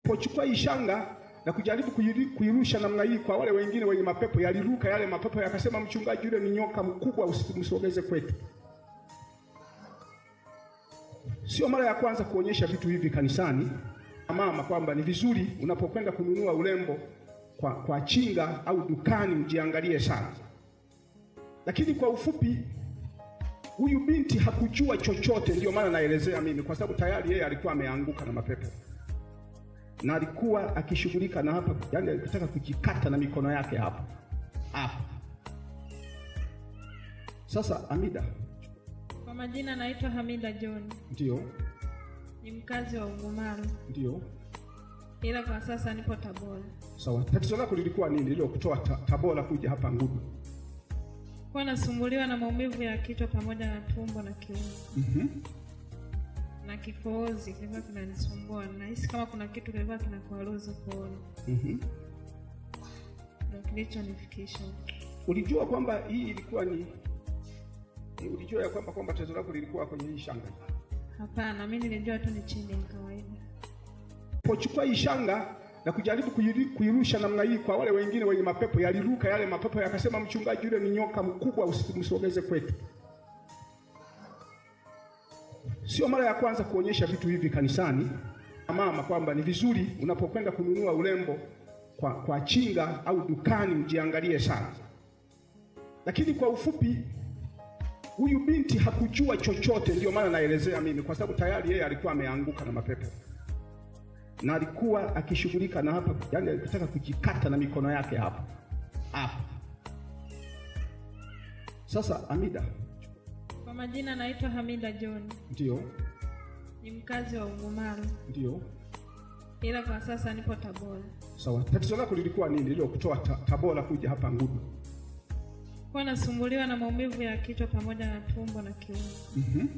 Pochukua hii shanga na kujaribu kuirusha namna hii kwa wale wengine wenye mapepo, yaliruka yale mapepo yakasema, mchungaji, yule ni nyoka mkubwa, usimsogeze kwetu. Sio mara ya kwanza kuonyesha vitu hivi kanisani mama, kwamba ni vizuri unapokwenda kununua urembo kwa chinga au dukani ujiangalie sana. Lakini kwa ufupi, huyu binti hakujua chochote, ndio maana naelezea mimi, kwa sababu tayari yeye alikuwa ameanguka na mapepo na alikuwa akishughulika na hapa, yani alitaka kujikata na mikono yake hapa. Sasa Hamida. Kwa majina naitwa Hamida John. Ndio. Ni mkazi wa Ugumaro. Ndio. Ila kwa sasa nipo Tabora. Sawa. Tatizo lako lilikuwa nini lilo kutoa Tabora kuja hapa Ngudu? Kwa nasumbuliwa na maumivu ya kichwa pamoja na tumbo na kiuno. Na kikohozi kilikuwa kinanisumbua. Nahisi kama kuna kitu kilikuwa kinakwaruza kooni. Ndio kilichonifikisha. Ulijua kwamba hii ilikuwa ni ulijua ya kwamba tatizo lako lilikuwa kwenye hii shanga? Hapana, mimi nilijua tu ni chini ya kawaida. Pochukua hii shanga na kujaribu kuirusha namna hii kwa wale wengine wenye mapepo, yaliruka yale mapepo yakasema, mchungaji, yule ni nyoka mkubwa, usimsogeze kwetu. Sio mara ya kwanza kuonyesha vitu hivi kanisani mama, kwamba ni vizuri unapokwenda kununua urembo kwa chinga au dukani ujiangalie sana. Lakini kwa ufupi, huyu binti hakujua chochote, ndio maana naelezea mimi, kwa sababu tayari yeye alikuwa ameanguka na mapepo na alikuwa akishughulika na hapa, yani alitaka kujikata na mikono yake hapa. Sasa Hamida. Kwa majina naitwa Hamida John. Ndio. Ni mkazi wa Ugumaro. Ndio. Ila kwa sasa nipo Tabora. Sawa. Tatizo lako lilikuwa nini lilo kutoa Tabora kuja hapa Ngudu? Kwa nasumbuliwa na maumivu ya kichwa pamoja na tumbo na kiuno.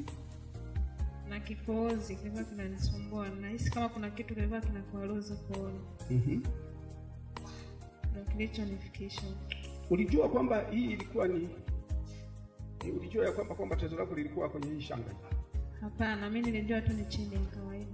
Na kikohozi kilikuwa kinanisumbua. Nahisi kama kuna kitu kilikuwa kinakwaruza kooni. Ndio kilichonifikisha. Ulijua kwamba hii ilikuwa ni ulijua ya kwamba tatizo lako lilikuwa kwenye hii shanga? Hapana, mimi nilijua tu ni chini ya kawaida.